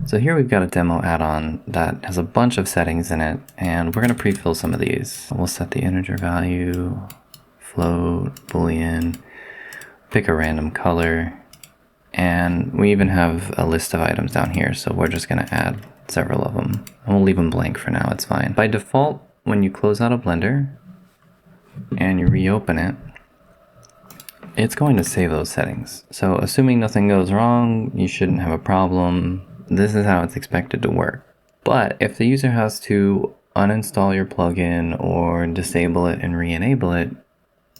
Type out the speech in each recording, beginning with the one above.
So here we've got a demo add-on that has a bunch of settings in it, and we're going to pre-fill some of these. We'll set the integer value, float, boolean, pick a random color, and we even have a list of items down here, so we're just going to add several of them. And we'll leave them blank for now, it's fine. By default, when you close out of Blender and you reopen it, it's going to save those settings. So assuming nothing goes wrong, you shouldn't have a problem. This is how it's expected to work. But if the user has to uninstall your plugin or disable it and re-enable it,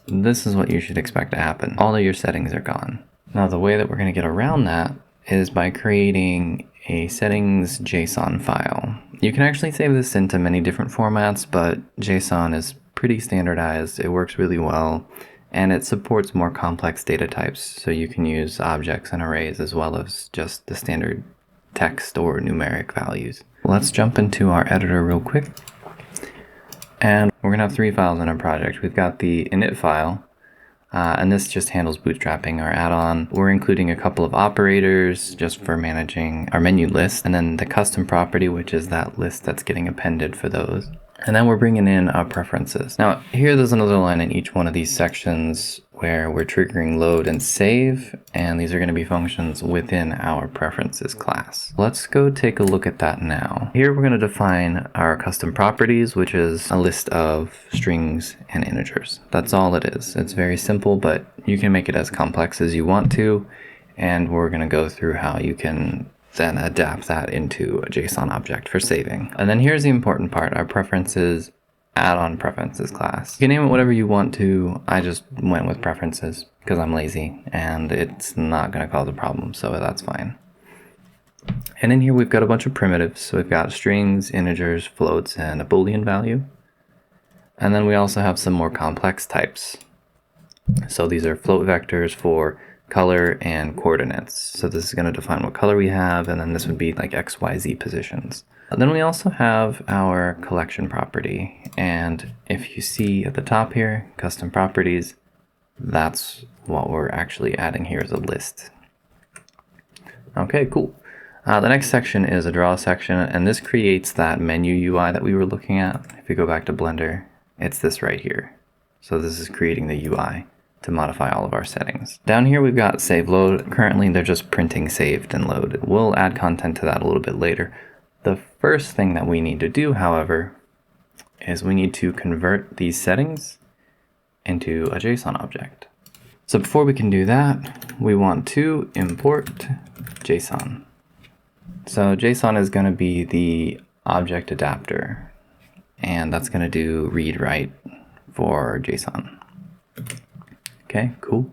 this is what you should expect to happen. All of your settings are gone. Now the way that we're going to get around that is by creating a settings JSON file. You can actually save this into many different formats, but JSON is pretty standardized. It works really well, and it supports more complex data types. So you can use objects and arrays as well as just the standard text or numeric values. Let's jump into our editor real quick. And we're gonna have 3 files in our project. We've got the init file, and this just handles bootstrapping our add-on. We're including a couple of operators just for managing our menu list, and then the custom property, which is that list that's getting appended for those. And then we're bringing in our preferences. Now here there's another line in each one of these sections where we're triggering load and save, and these are going to be functions within our preferences class. Let's go take a look at that now. Here we're going to define our custom properties, which is a list of strings and integers. That's all it is. It's very simple, but you can make it as complex as you want to, and we're going to go through how you can then adapt that into a JSON object for saving. And then here's the important part, our preferences add-on preferences class. You can name it whatever you want to. I just went with preferences because I'm lazy and it's not going to cause a problem, so that's fine. And in here we've got a bunch of primitives. So we've got strings, integers, floats, and a boolean value. And then we also have some more complex types. So these are float vectors for color and coordinates. So this is going to define what color we have, and then this would be like X, Y, Z positions. And then we also have our collection property, and if you see at the top here, custom properties, that's what we're actually adding here as a list. Okay, cool. The next section is a draw section, and this creates that menu UI that we were looking at. If you go back to Blender, it's this right here. So this is creating the UI to modify all of our settings. Down here we've got save load. Currently they're just printing saved and load. We'll add content to that a little bit later. The first thing that we need to do, however, is we need to convert these settings into a JSON object. So before we can do that, we want to import JSON. So JSON is going to be the object adapter, and that's going to do read write for JSON. Okay, cool.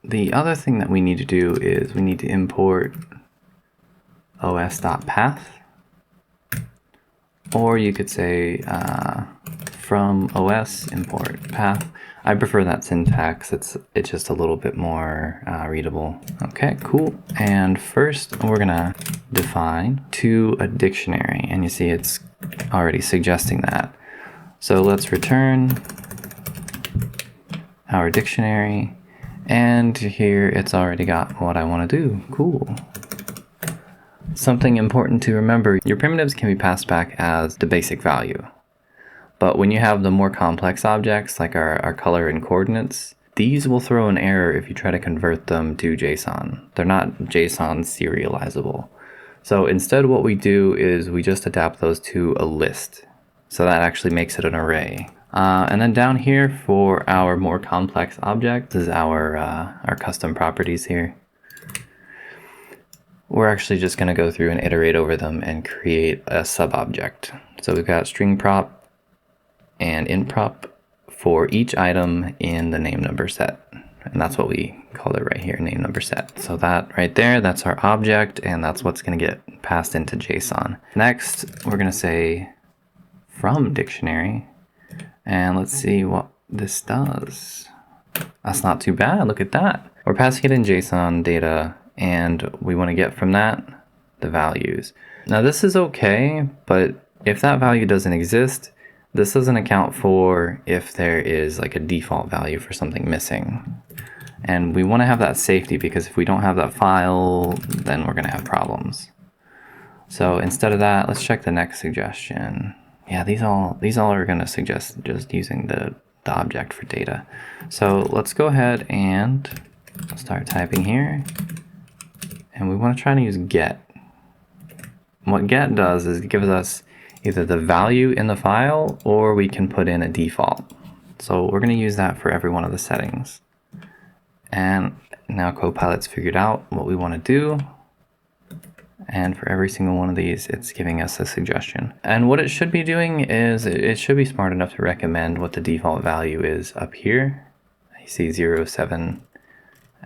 The other thing that we need to do is we need to import os.path, or you could say from os import path. I prefer that syntax. It's just a little bit more readable. Okay, cool. And first we're gonna define to a dictionary, and you see it's already suggesting that. So let's return our dictionary, and here it's already got what I want to do. Cool. Something important to remember, your primitives can be passed back as the basic value. But when you have the more complex objects, like our color and coordinates, these will throw an error if you try to convert them to JSON. They're not JSON serializable. So instead what we do is we just adapt those to a list. So that actually makes it an array. And then down here for our more complex object, this is our custom properties here. We're actually just going to go through and iterate over them and create a sub-object. So we've got string prop and int prop for each item in the name number set. And that's what we call it right here, name number set. So that right there, that's our object, and that's what's going to get passed into JSON. Next, we're going to say from dictionary, and let's see what this does. That's not too bad, look at that. We're passing it in JSON data, and we want to get from that the values. Now this is okay, but if that value doesn't exist, this doesn't account for if there is like a default value for something missing. And we want to have that safety because if we don't have that file, then we're going to have problems. So instead of that, let's check the next suggestion. Yeah, these all are going to suggest just using the object for data. So let's go ahead and start typing here. And we want to try to use get. What get does is it gives us either the value in the file or we can put in a default. So we're going to use that for every one of the settings. And now Copilot's figured out what we want to do. And for every single one of these, it's giving us a suggestion. And what it should be doing is it should be smart enough to recommend what the default value is up here. You see 0, 7,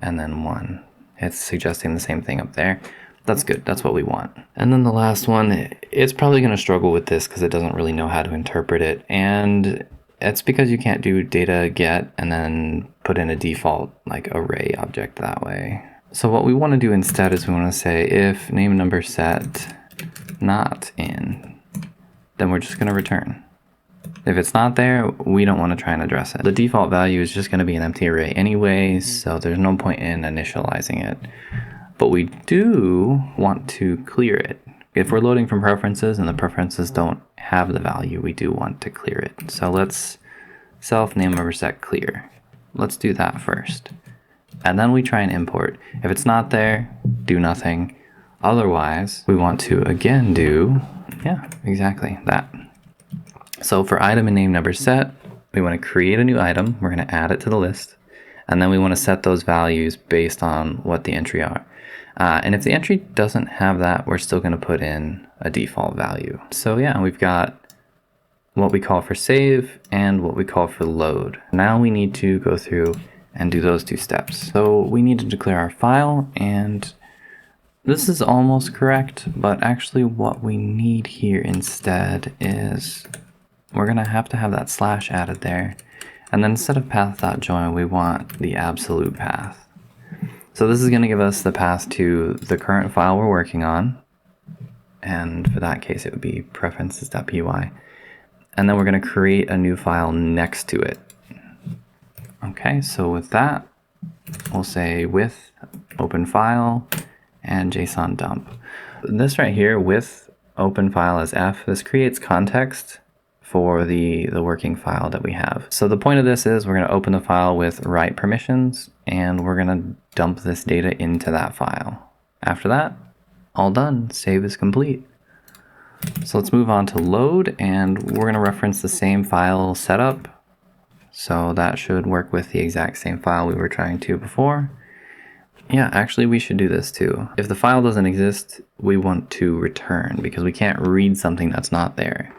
and then 1. It's suggesting the same thing up there. That's good. That's what we want. And then the last one, it's probably going to struggle with this because it doesn't really know how to interpret it. And it's because you can't do data get and then put in a default like array object that way. So what we want to do instead is we want to say if name number set not in, then we're just going to return. If it's not there, we don't want to try and address it. The default value is just going to be an empty array anyway, so there's no point in initializing it. But we do want to clear it. If we're loading from preferences and the preferences don't have the value, we do want to clear it. So let's self name number set clear. Let's do that first. And then we try and import. If it's not there, do nothing. Otherwise, we want to again do, yeah, exactly that. So for item and name number set, we want to create a new item. We're going to add it to the list. And then we want to set those values based on what the entry are. And if the entry doesn't have that, we're still going to put in a default value. So yeah, we've got what we call for save and what we call for load. Now we need to go through and do those two steps. So we need to declare our file, and this is almost correct, but actually what we need here instead is we're going to have that slash added there. And then instead of path.join, we want the absolute path. So this is going to give us the path to the current file we're working on. And for that case, it would be preferences.py. And then we're going to create a new file next to it. Okay, so with that, we'll say with open file and JSON dump. This right here with open file as F, this creates context for the working file that we have. So the point of this is we're going to open the file with write permissions and we're going to dump this data into that file. After that, all done, save is complete. So let's move on to load, and we're going to reference the same file setup. So that should work with the exact same file we were trying to before. Yeah, actually we should do this too. If the file doesn't exist, we want to return because we can't read something that's not there.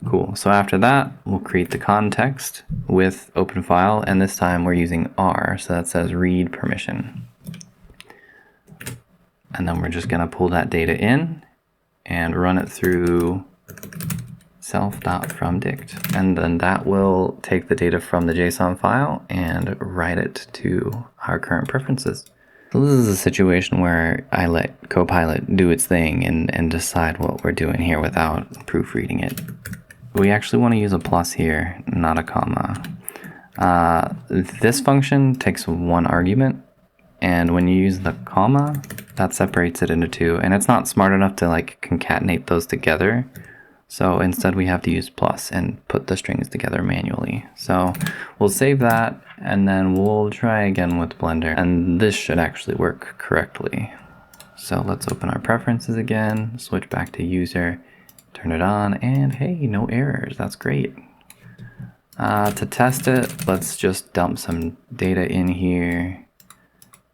Cool, so after that, we'll create the context with open file, and this time we're using R, so that says read permission. And then we're just gonna pull that data in and run it through self.fromDict. And then that will take the data from the JSON file and write it to our current preferences. So this is a situation where I let Copilot do its thing and decide what we're doing here without proofreading it. We actually want to use a plus here, not a comma. This function takes one argument, and when you use the comma, that separates it into two, and it's not smart enough to like concatenate those together. So instead we have to use plus and put the strings together manually. So we'll save that, and then we'll try again with Blender, and this should actually work correctly. So let's open our preferences again, switch back to user, turn it on, and hey, no errors, that's great. To test it, let's just dump some data in here,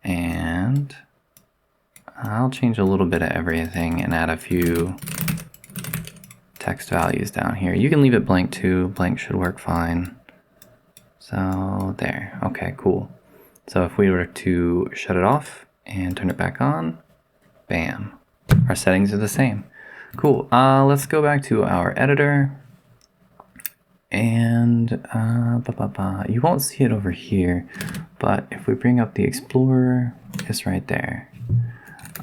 and I'll change a little bit of everything and add a few text values down here. You can leave it blank too, blank should work fine. So there, okay, cool. So if we were to shut it off and turn it back on, bam, our settings are the same. Cool, let's go back to our editor, and you won't see it over here, but if we bring up the Explorer, it's right there.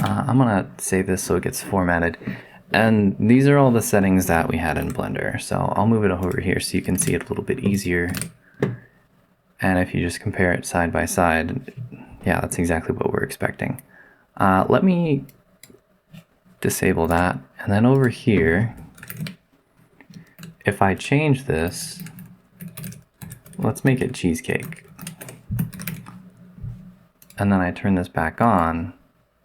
I'm gonna save this so it gets formatted, and these are all the settings that we had in Blender, so I'll move it over here so you can see it a little bit easier. And if you just compare it side by side, yeah, that's exactly what we're expecting. Let me disable that. And then over here, if I change this, let's make it cheesecake. And then I turn this back on.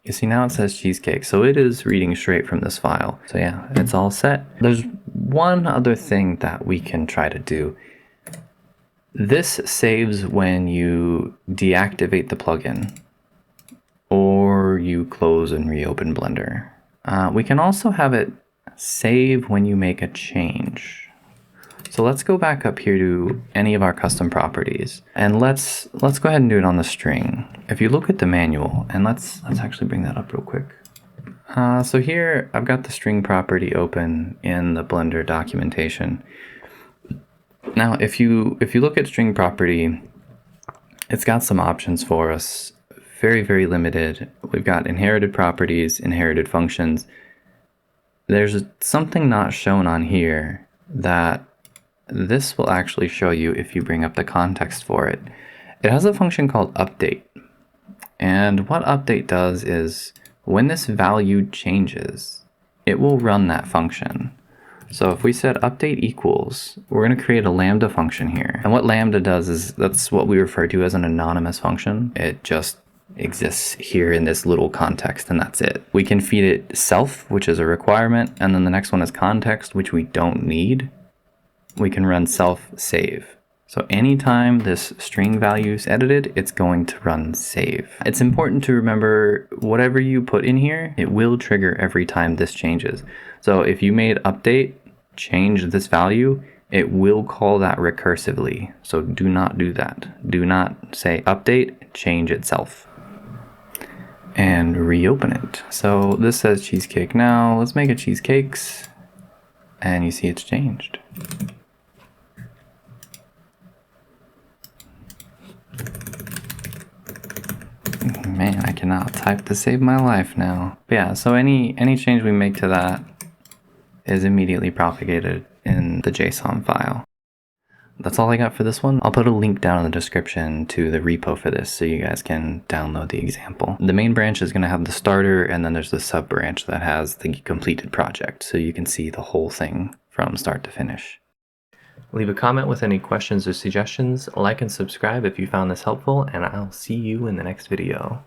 You see now it says cheesecake, so it is reading straight from this file. So yeah, it's all set. There's one other thing that we can try to do. This saves when you deactivate the plugin or you close and reopen Blender. We can also have it save when you make a change. So let's go back up here to any of our custom properties, and let's go ahead and do it on the string. If you look at the manual, and let's actually bring that up real quick. So here I've got the string property open in the Blender documentation. Now, if you look at string property, it's got some options for us. Very, very limited. We've got inherited properties, inherited functions. There's something not shown on here that this will actually show you if you bring up the context for it. It has a function called update. And what update does is when this value changes, it will run that function. So if we said update equals, we're going to create a lambda function here. And what lambda does is that's what we refer to as an anonymous function. It just exists here in this little context, and that's it. We can feed it self, which is a requirement, and then the next one is context, which we don't need. We can run self save. So anytime this string value is edited, it's going to run save. It's important to remember whatever you put in here, it will trigger every time this changes. So if you made update, change this value, it will call that recursively. So do not do that. Do not say update, change itself. And reopen it. So this says cheesecake now. Let's make it cheesecakes. And you see it's changed. Man, I cannot type to save my life now. But yeah, so any change we make to that is immediately propagated in the JSON file. That's all I got for this one. I'll put a link down in the description to the repo for this so you guys can download the example. The main branch is going to have the starter, and then there's the sub branch that has the completed project, so you can see the whole thing from start to finish. Leave a comment with any questions or suggestions, like and subscribe if you found this helpful, and I'll see you in the next video.